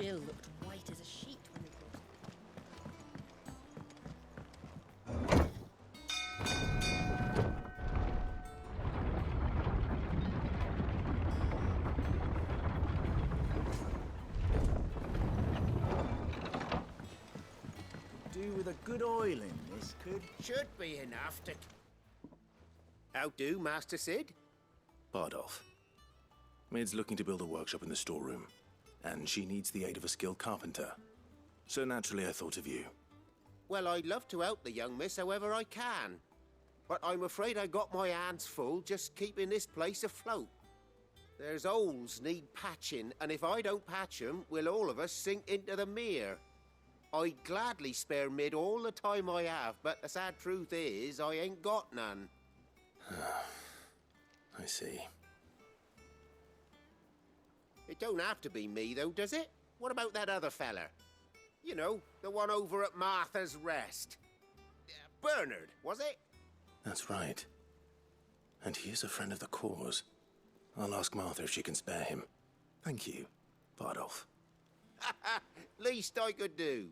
Jill looked white as a sheet when we brought Do with a good oiling, this could. Should be enough to... How do, Master Sid? Bardolph. Maid's looking to build a workshop in the storeroom, and she needs the aid of a skilled carpenter. So naturally I thought of you. Well, I'd love to help the young miss however I can. But I'm afraid I got my hands full just keeping this place afloat. There's holes need patching, and if I don't patch them, we'll all of us sink into the mere. I'd gladly spare Mid all the time I have, but the sad truth is, I ain't got none. I see. It don't have to be me, though, does it? What about that other fella? You know, the one over at Martha's Rest. Bernard, was it? That's right. And he is a friend of the cause. I'll ask Martha if she can spare him. Thank you, Bardolph. Least I could do.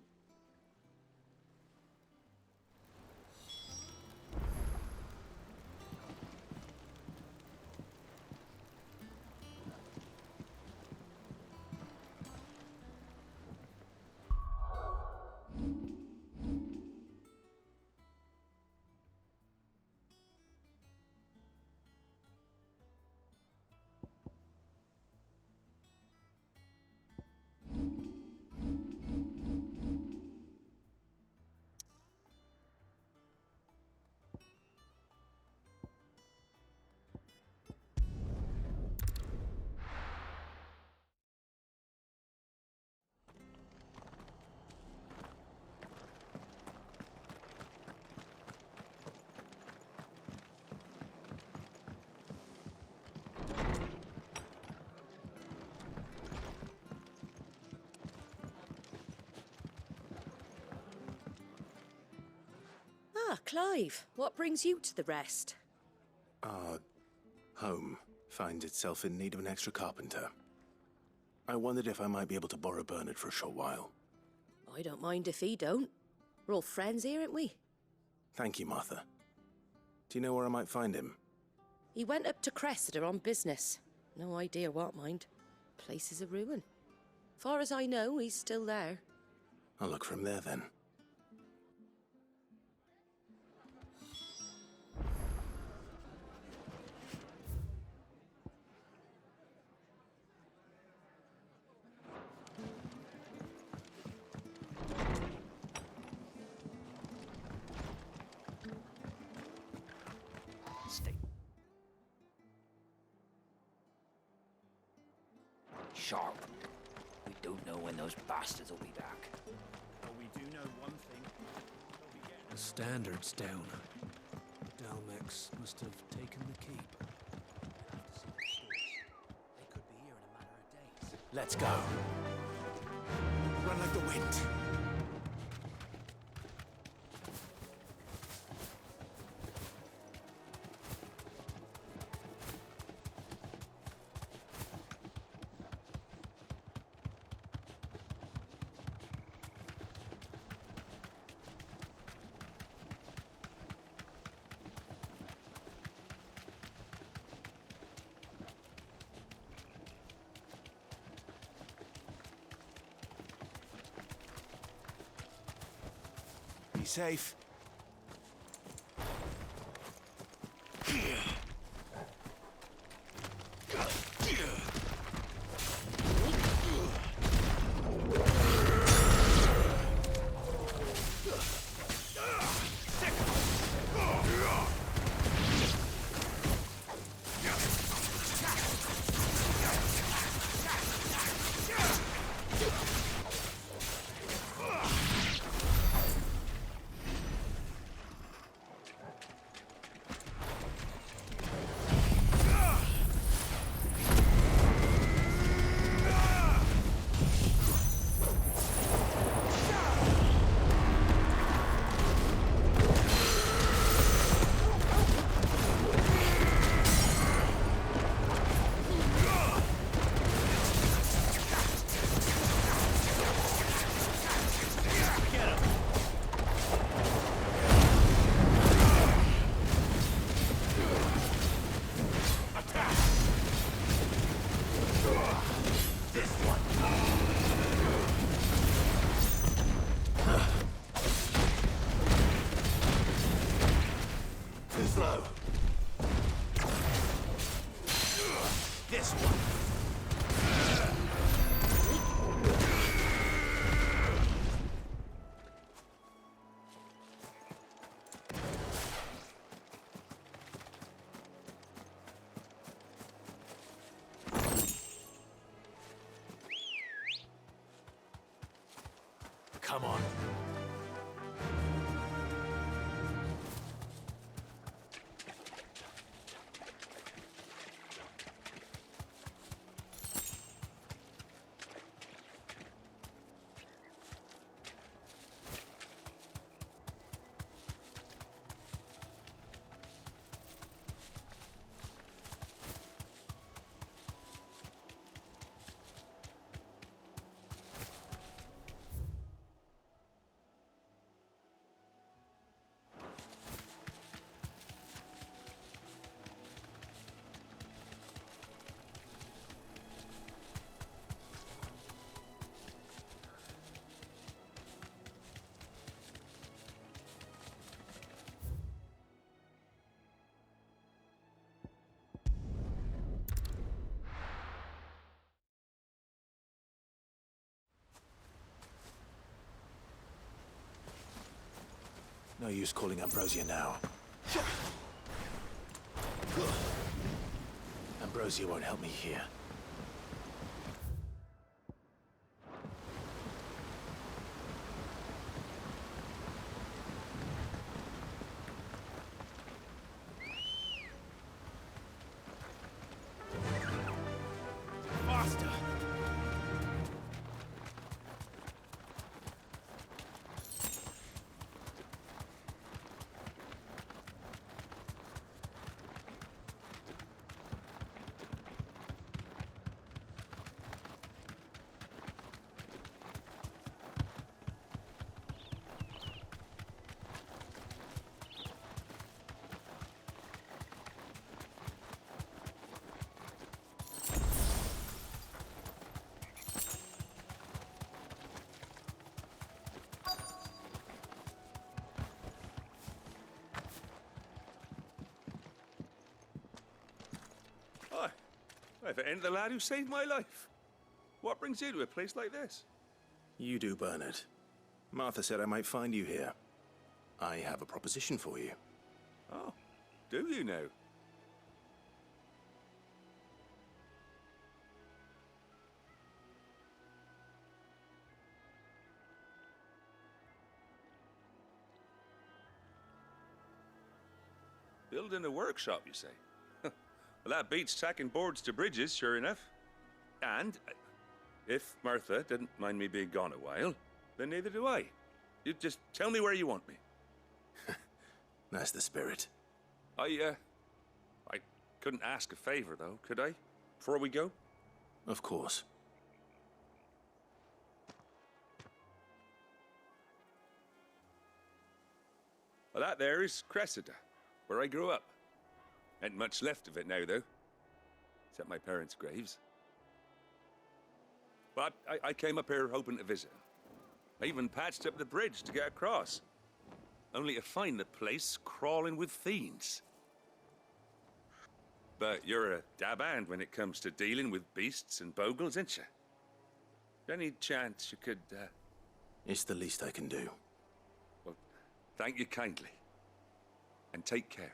Ah, Clive, what brings you to the Rest? Our home finds itself in need of an extra carpenter. I wondered if I might be able to borrow Bernard for a short while. I don't mind if he don't. We're all friends here, aren't we? Thank you, Martha. Do you know where I might find him? He went up to Cressida on business. No idea what, mind. Place is a ruin. Far as I know, he's still there. I'll look for him there then. Sharp. We don't know when those bastards will be back. But we do know one thing. The standard's down. Dalmex must have taken the keep. They could be here in a matter of days. Let's go. Run like the wind. Be safe. come on. No use calling Ambrosia now. Ambrosia won't help me here. Faster! Hi. If it ain't the lad who saved my life. What brings you to a place like this? You do, Bernard. Martha said I might find you here. I have a proposition for you. Oh, do you now? Building a workshop, you say? Well, that beats tacking boards to bridges, sure enough. And if Martha didn't mind me being gone a while, then neither do I. You just tell me where you want me. That's the spirit. I couldn't ask a favor, though, could I? Before we go? Of course. Well, that there is Cressida, where I grew up. Ain't much left of it now, though. Except my parents' graves. But I came up here hoping to visit. I even patched up the bridge to get across. Only to find the place crawling with fiends. But you're a dab hand when it comes to dealing with beasts and bogles, ain't you? Any chance you could, It's the least I can do. Well, thank you kindly. And take care.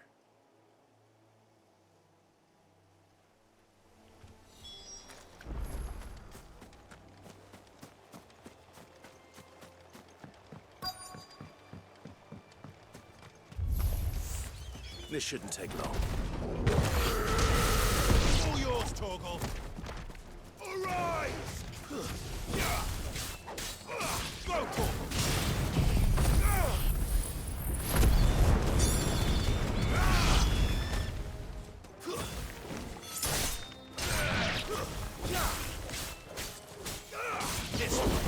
This shouldn't take long. All yours, Torgal! Arise! Go, Torgal! This way!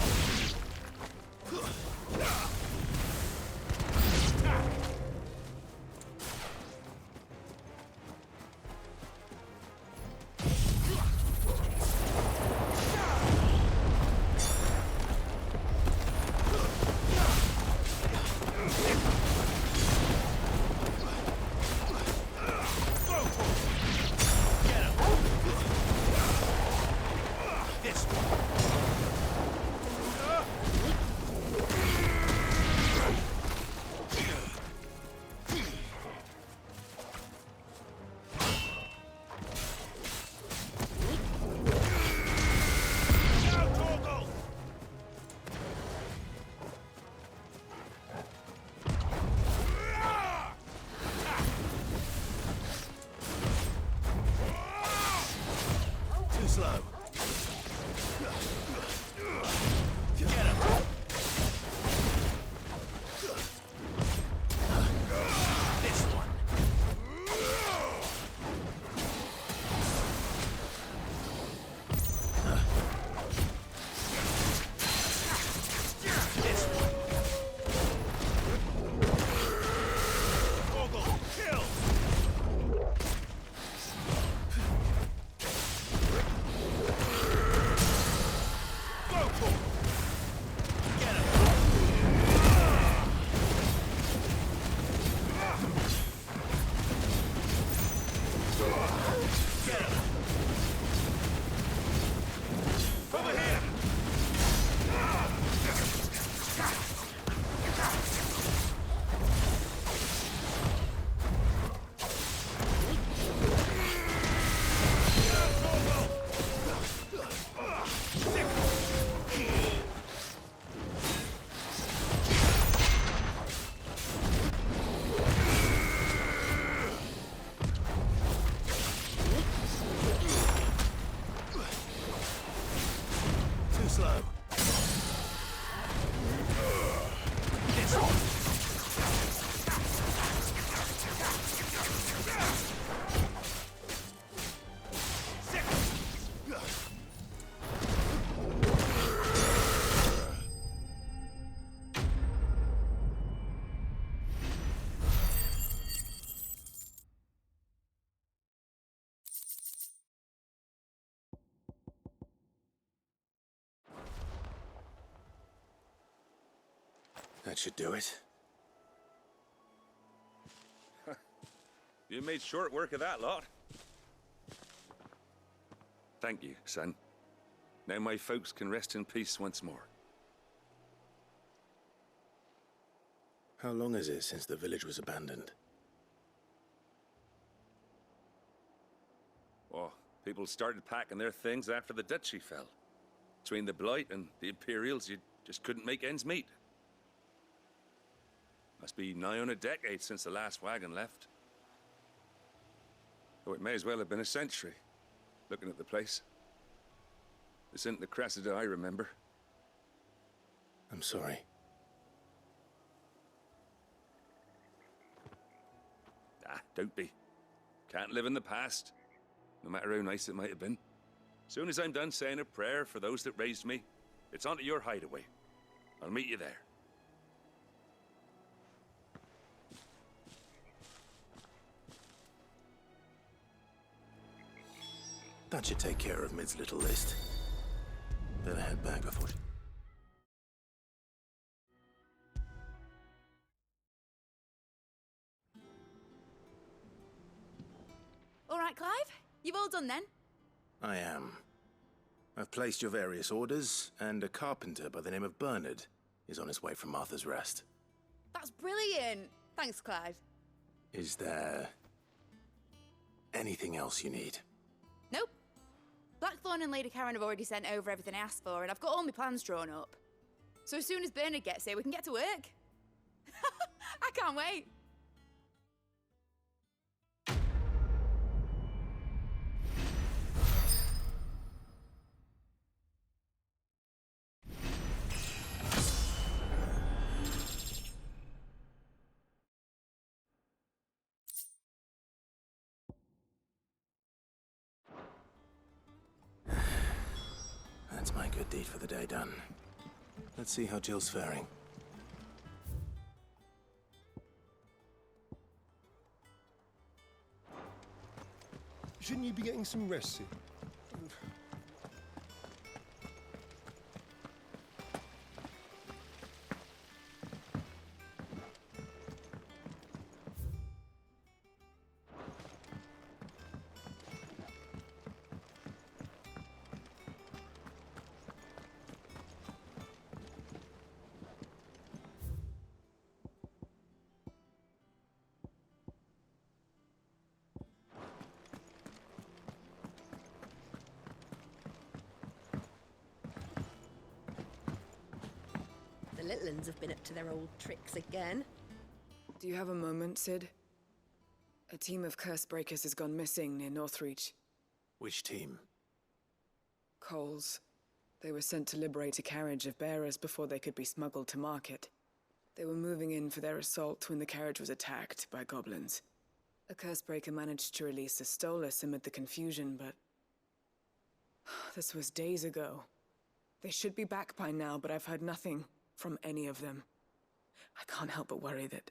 That should do it. You made short work of that lot. Thank you, son. Now my folks can rest in peace once more. How long is it since the village was abandoned? Oh, people started packing their things after the duchy fell. Between the Blight and the Imperials, you just couldn't make ends meet. Must be nigh on a decade since the last wagon left. Oh, it may as well have been a century, looking at the place. This isn't the Cressida I remember. I'm sorry. Ah, don't be. Can't live in the past, no matter how nice it might have been. Soon as I'm done saying a prayer for those that raised me, it's on to your hideaway. I'll meet you there. That should take care of Mid's little list. Better head back before... All right, Clive? You've all done then? I am. I've placed your various orders, and a carpenter by the name of Bernard is on his way from Martha's Rest. That's brilliant. Thanks, Clive. Is there... anything else you need? Nope. Blackthorn and Lady Karen have already sent over everything I asked for, and I've got all my plans drawn up. So as soon as Bernard gets here, we can get to work. I can't wait. That's my good deed for the day done. Let's see how Jill's faring. Shouldn't you be getting some rest, Sid? The little uns have been up to their old tricks again. Do you have a moment, Sid? A team of curse breakers has gone missing near Northreach. Which team? Coles. They were sent to liberate a carriage of bearers before they could be smuggled to market. They were moving in for their assault when the carriage was attacked by goblins. A curse breaker managed to release a Stolas amid the confusion, but... this was days ago. They should be back by now, but I've heard nothing from any of them. I can't help but worry that...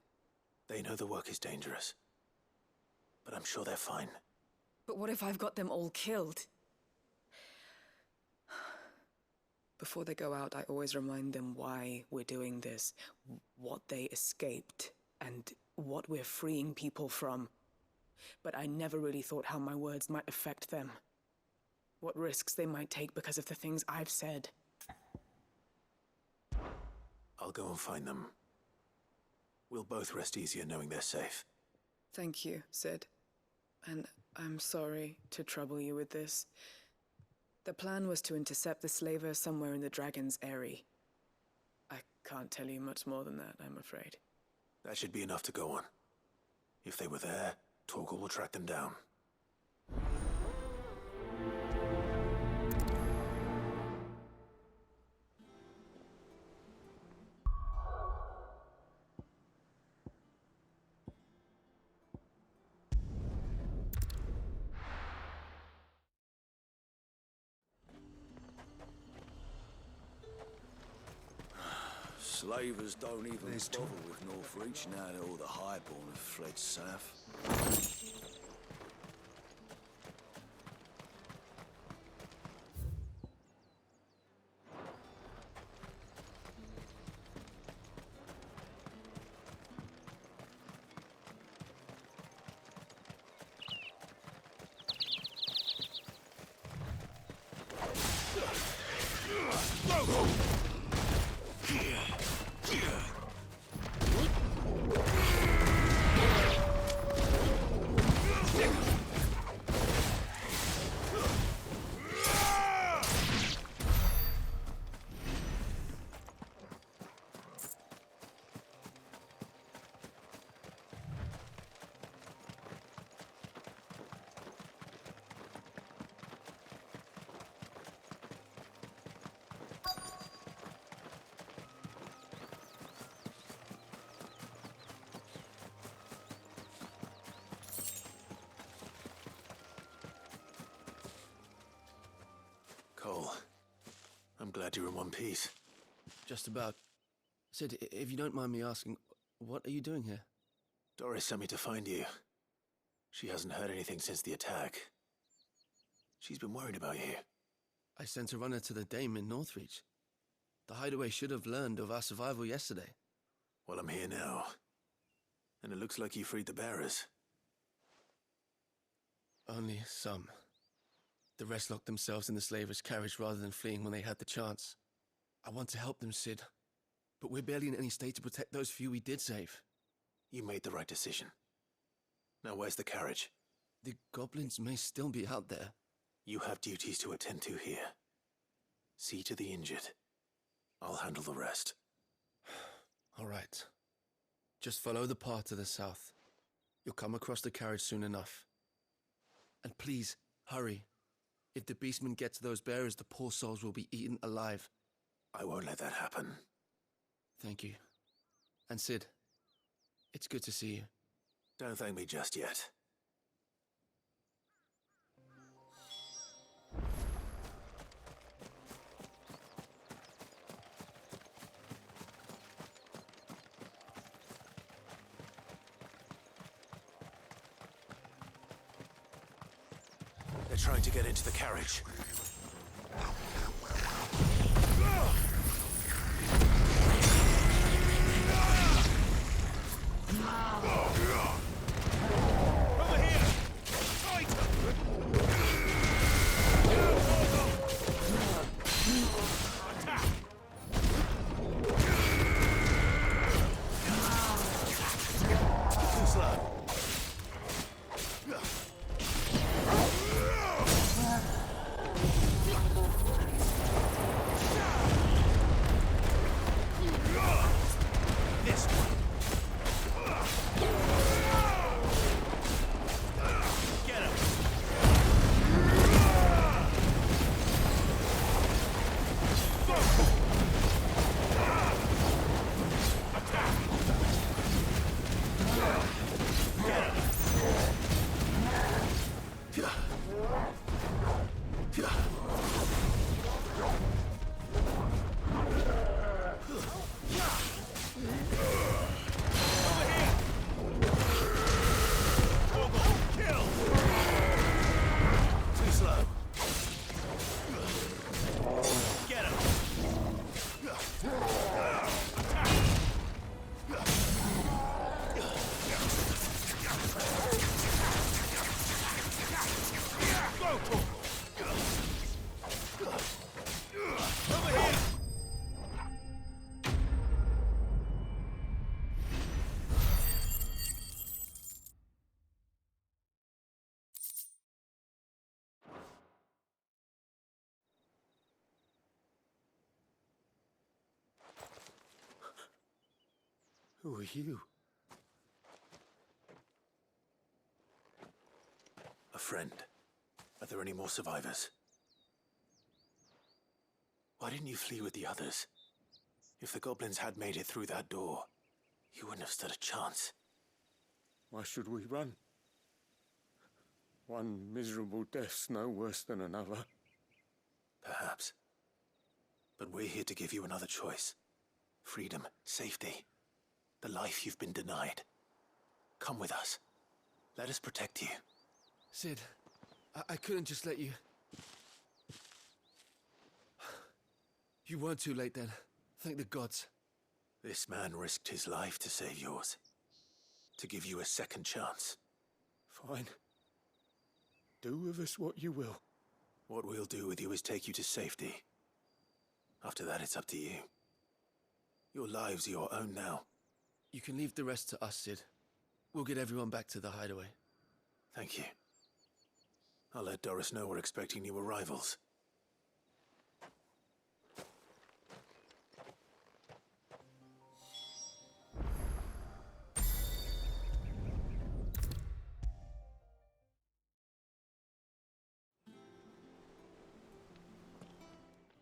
They know the work is dangerous. But I'm sure they're fine. But what if I've got them all killed? Before they go out, I always remind them why we're doing this, what they escaped, and what we're freeing people from. But I never really thought how my words might affect them. What risks they might take because of the things I've said. I'll go and find them. We'll both rest easier knowing they're safe. Thank you, Sid. And I'm sorry to trouble you with this. The plan was to intercept the slaver somewhere in the Dragon's Eyrie. I can't tell you much more than that, I'm afraid. That should be enough to go on. If they were there, Torgal will track them down. Slavers don't even bother with Northreach now that all the highborn have fled south. Cole, I'm glad you're in one piece. Just about. Sid, if you don't mind me asking, what are you doing here? Doris sent me to find you. She hasn't heard anything since the attack. She's been worried about you. I sent a runner to the Dame in Northreach. The hideaway should have learned of our survival yesterday. Well, I'm here now. And it looks like you freed the bearers. Only some. The rest locked themselves in the slavers' carriage rather than fleeing when they had the chance. I want to help them, Sid. But we're barely in any state to protect those few we did save. You made the right decision. Now where's the carriage? The goblins may still be out there. You have duties to attend to here. See to the injured. I'll handle the rest. All right. Just follow the path to the south. You'll come across the carriage soon enough. And please, hurry. If the beastmen get to those bearers, the poor souls will be eaten alive. I won't let that happen. Thank you. And Sid, it's good to see you. Don't thank me just yet. They're trying to get into the carriage. Who are you? A friend. Are there any more survivors? Why didn't you flee with the others? If the goblins had made it through that door, you wouldn't have stood a chance. Why should we run? One miserable death's no worse than another. Perhaps. But we're here to give you another choice. Freedom, safety. The life you've been denied. Come with us. Let us protect you. Sid, I couldn't just let you... You weren't too late then. Thank the gods. This man risked his life to save yours. To give you a second chance. Fine. Do with us what you will. What we'll do with you is take you to safety. After that, it's up to you. Your lives are your own now. You can leave the rest to us, Sid. We'll get everyone back to the hideaway. Thank you. I'll let Doris know we're expecting new arrivals.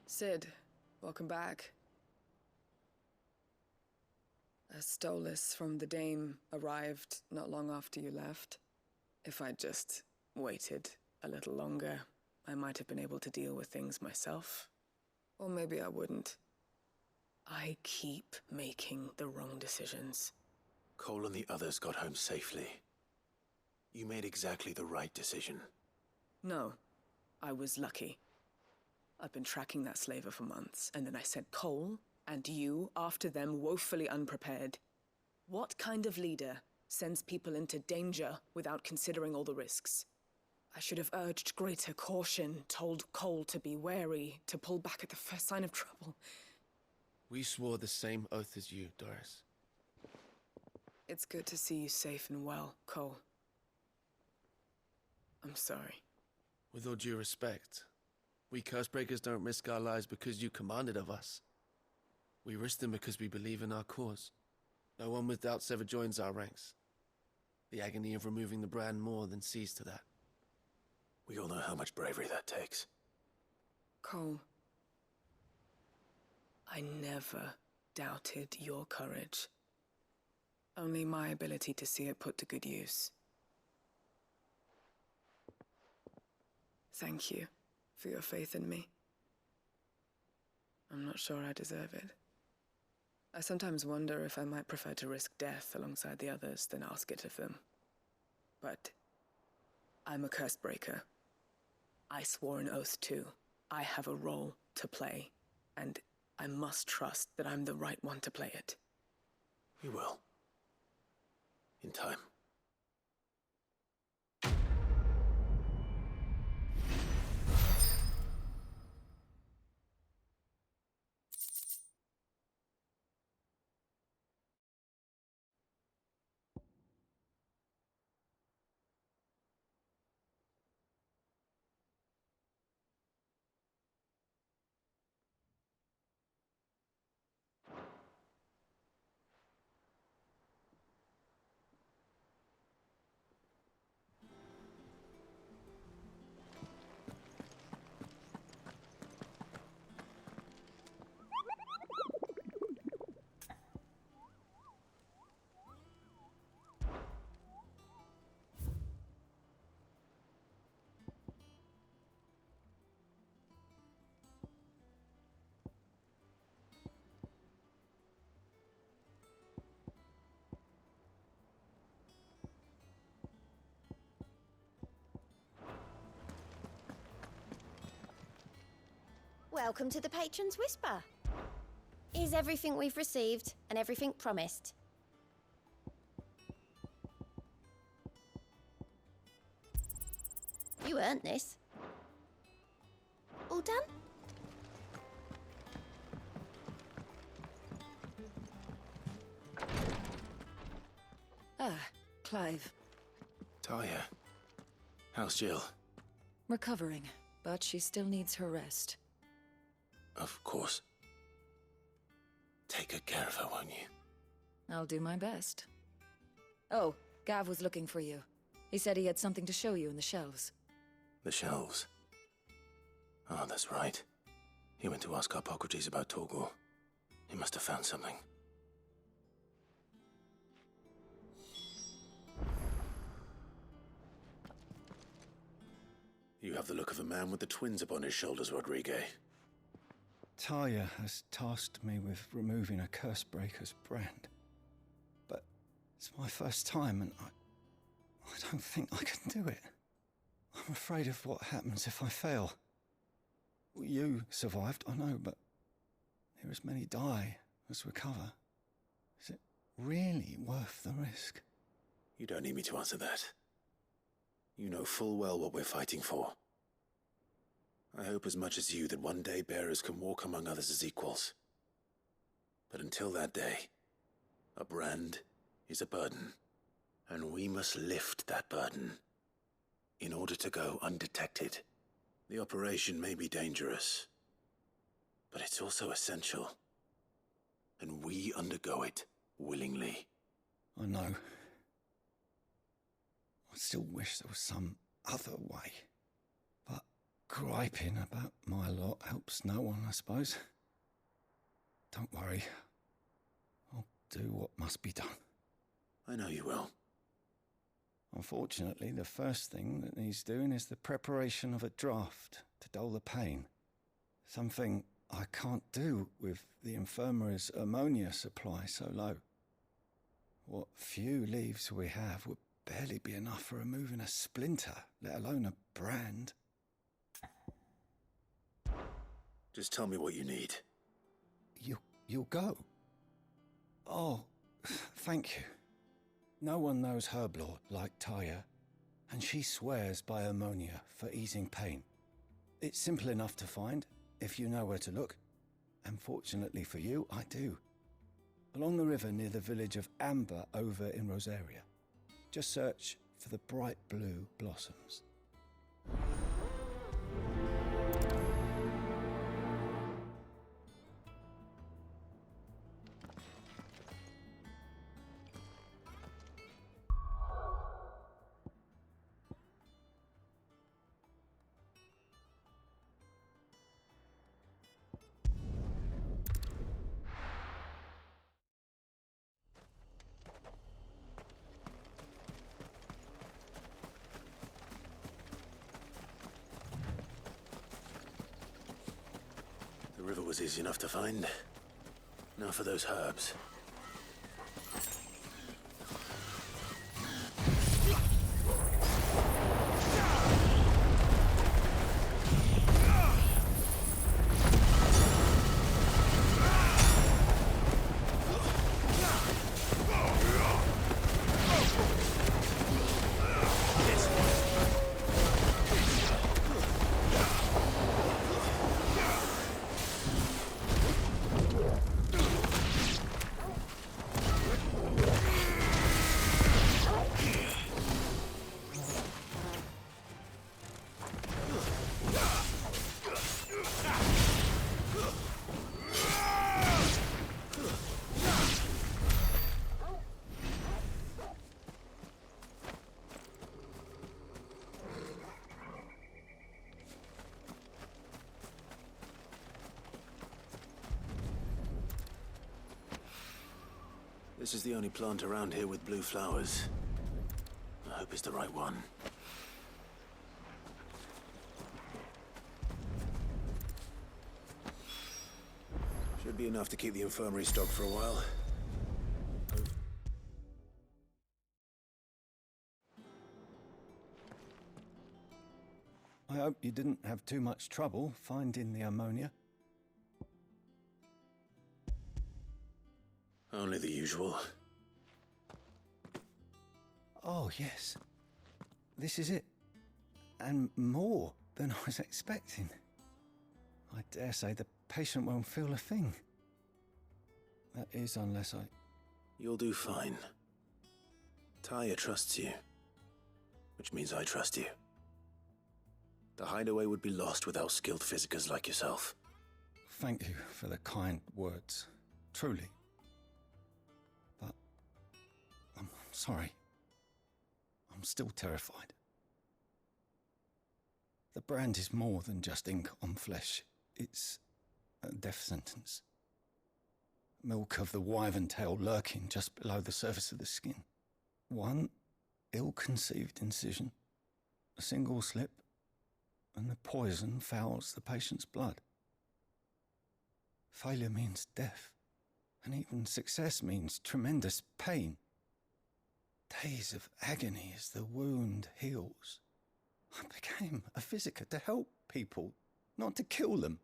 Sid, welcome back. A Stolas from the Dame arrived not long after you left. If I'd just waited a little longer, I might have been able to deal with things myself. Or maybe I wouldn't. I keep making the wrong decisions. Cole and the others got home safely. You made exactly the right decision. No, I was lucky. I've been tracking that slaver for months, and then I sent Cole and you after them, woefully unprepared. What kind of leader sends people into danger without considering all the risks? I should have urged greater caution, told Cole to be wary, to pull back at the first sign of trouble. We swore the same oath as you, Doris. It's good to see you safe and well, Cole. I'm sorry. With all due respect, we Cursebreakers don't risk our lives because you commanded of us. We risk them because we believe in our cause. No one with doubts ever joins our ranks. The agony of removing the brand more than sees to that. We all know how much bravery that takes. Cole, I never doubted your courage. Only my ability to see it put to good use. Thank you for your faith in me. I'm not sure I deserve it. I sometimes wonder if I might prefer to risk death alongside the others than ask it of them. But I'm a Cursebreaker. I swore an oath too. I have a role to play, and I must trust that I'm the right one to play it. You will. In time. Welcome to the Patron's Whisper. Is everything we've received and everything promised? You earned this. All done? Ah, Clive. Talia. How's Jill? Recovering, but she still needs her rest. Of course. Take good care of her, won't you? I'll do my best. Oh, Gav was looking for you. He said he had something to show you in the shelves. The shelves. Oh, that's right. He went to ask Hippocrates about Torgor. He must have found something. You have the look of a man with the twins upon his shoulders, Rodrigue. Talia has tasked me with removing a Cursebreaker's brand. But it's my first time, and I don't think I can do it. I'm afraid of what happens if I fail. You survived, I know, but there as many die as recover. Is it really worth the risk? You don't need me to answer that. You know full well what we're fighting for. I hope as much as you that one day bearers can walk among others as equals. But until that day, a brand is a burden, and we must lift that burden in order to go undetected. The operation may be dangerous, but it's also essential, and we undergo it willingly. I know. I still wish there was some other way. But griping about my lot helps no one, I suppose. Don't worry. I'll do what must be done. I know you will. Unfortunately, the first thing that needs doing is the preparation of a draft to dull the pain. Something I can't do with the infirmary's ammonia supply so low. What few leaves we have would barely be enough for removing a splinter, let alone a brand. Just tell me what you need. You'll go? Oh, thank you. No one knows herb lore like Taya, and she swears by ammonia for easing pain. It's simple enough to find, if you know where to look. And fortunately for you, I do. Along the river near the village of Amber over in Rosaria. Just search for the bright blue blossoms. The river was easy enough to find. Now for those herbs. This is the only plant around here with blue flowers. I hope it's the right one. Should be enough to keep the infirmary stocked for a while. I hope you didn't have too much trouble finding the ammonia. Only the usual. Oh, yes. This is it. And more than I was expecting. I dare say the patient won't feel a thing. That is, unless I... You'll do fine. Taya trusts you, which means I trust you. The hideaway would be lost without skilled physicers like yourself. Thank you for the kind words. Truly. But... I'm sorry. I'm still terrified. The brand is more than just ink on flesh. It's a death sentence. Milk of the wyvern tail lurking just below the surface of the skin. One ill-conceived incision, a single slip, and the poison fouls the patient's blood. Failure means death, and even success means tremendous pain. Days of agony as the wound heals. I became a physiker to help people, not to kill them.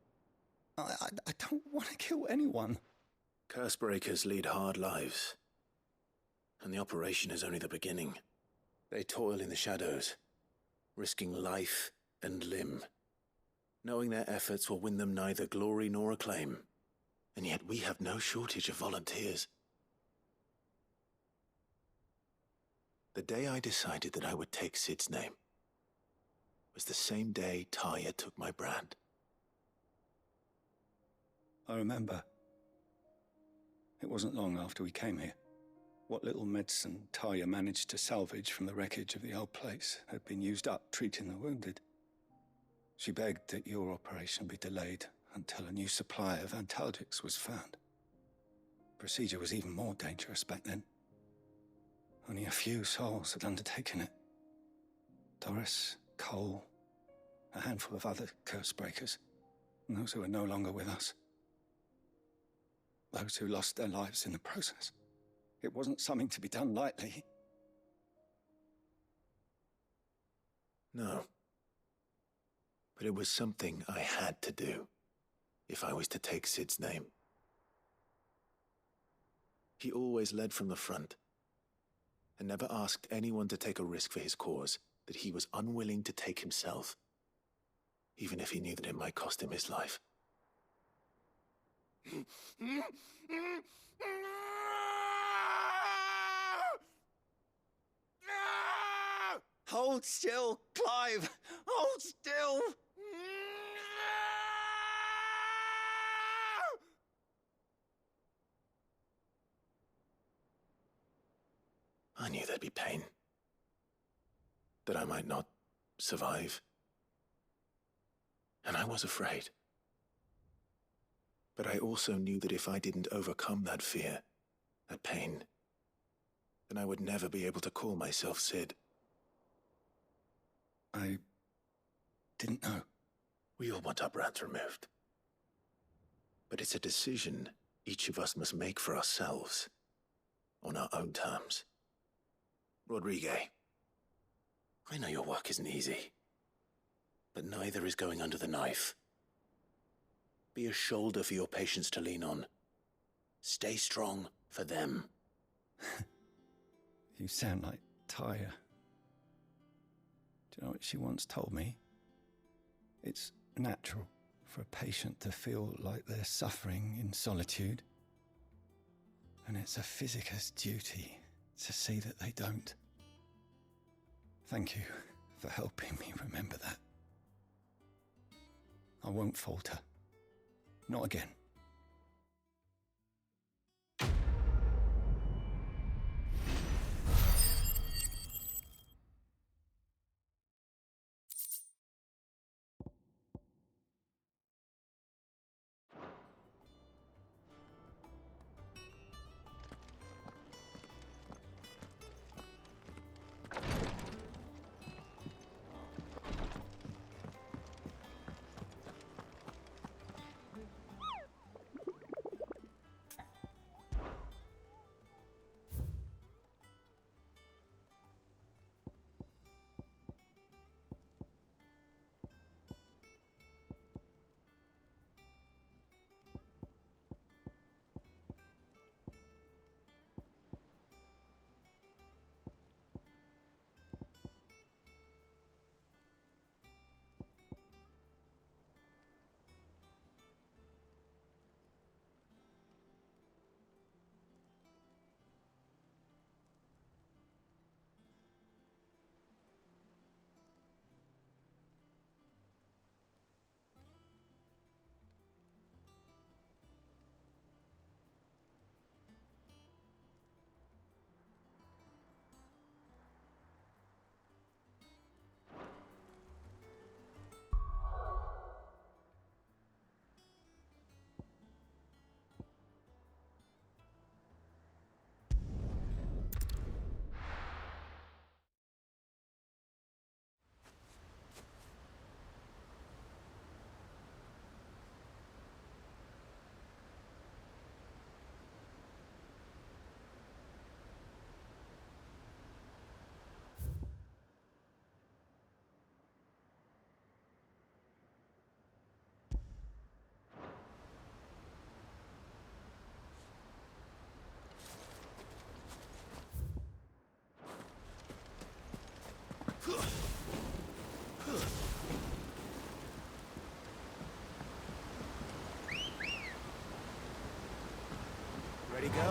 I don't want to kill anyone. Cursebreakers lead hard lives, and the operation is only the beginning. They toil in the shadows, risking life and limb. knowing their efforts will win them neither glory nor acclaim. And yet we have no shortage of volunteers. The day I decided that I would take Sid's name was the same day Talia took my brand. I remember. It wasn't long after we came here. What little medicine Talia managed to salvage from the wreckage of the old place had been used up treating the wounded. She begged that your operation be delayed until a new supply of antalgics was found. Procedure was even more dangerous back then. Only a few souls had undertaken it. Doris, Cole, a handful of other curse breakers, and those who are no longer with us. Those who lost their lives in the process. It wasn't something to be done lightly. No. But it was something I had to do, if I was to take Sid's name. He always led from the front, and never asked anyone to take a risk for his cause that he was unwilling to take himself, even if he knew that it might cost him his life. Hold still, Clive! Hold still! I knew there'd be pain. That I might not survive. And I was afraid. But I also knew that if I didn't overcome that fear, that pain, then I would never be able to call myself Sid. I didn't know. We all want our brands removed. But it's a decision each of us must make for ourselves, on our own terms. Rodrigue, I know your work isn't easy, but neither is going under the knife. Be a shoulder for your patients to lean on. Stay strong for them. You sound like Talia. Do you know what she once told me? It's natural for a patient to feel like they're suffering in solitude. And it's a physicist's duty to see that they don't. Thank you for helping me remember that. I won't falter. Not again.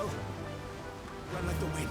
go. Run like the wind.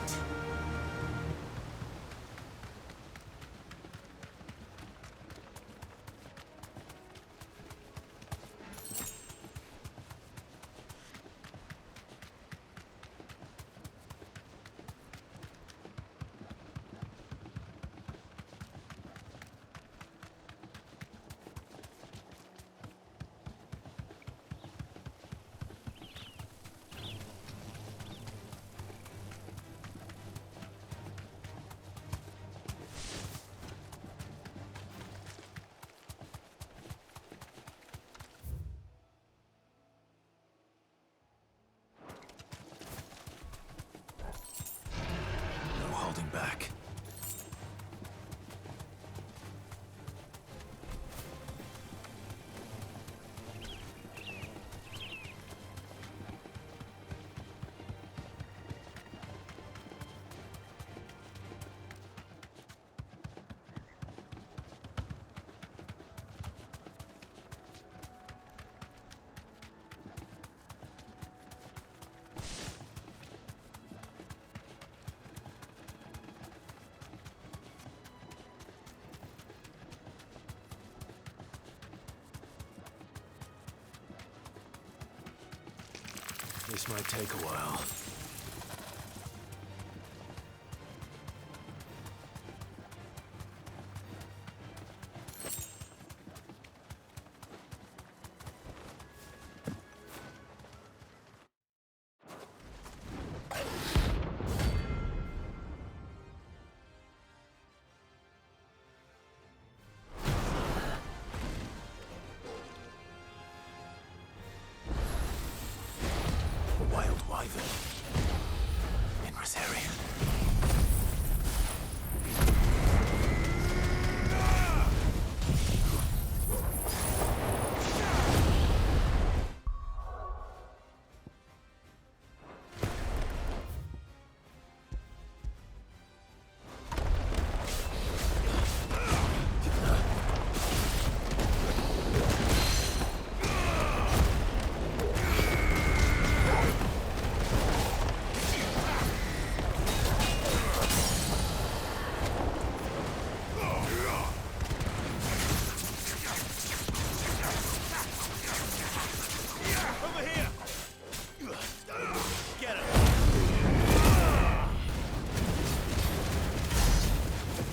No holding back. This might take a while. Wild wyvern. In Rosaria. Over here! Get him!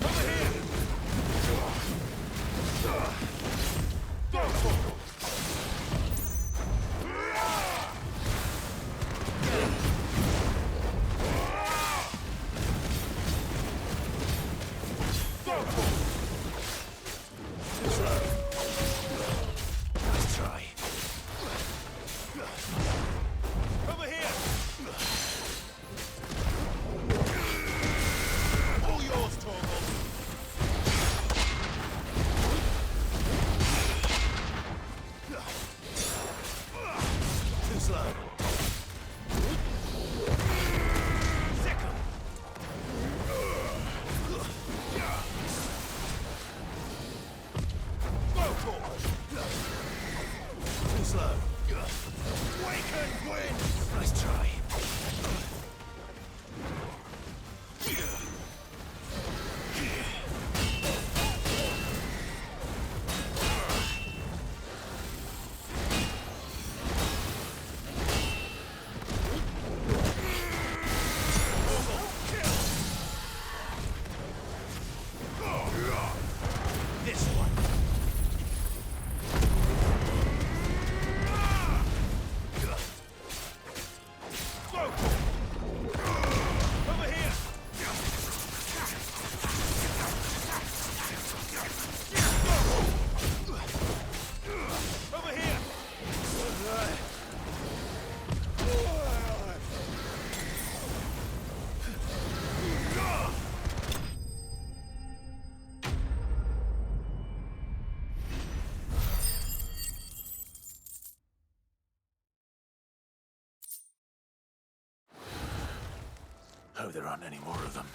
Over here! Go for it! Go for it! Too slow. Nice try. Over here! All yours, Torgal! Too slow. Sick 'em! Go for it! Too slow. Waken wind! Nice try. This one! Go for it! Over here! Over here! Hope there aren't any more of them.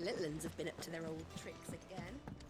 little uns have been up to their old tricks again.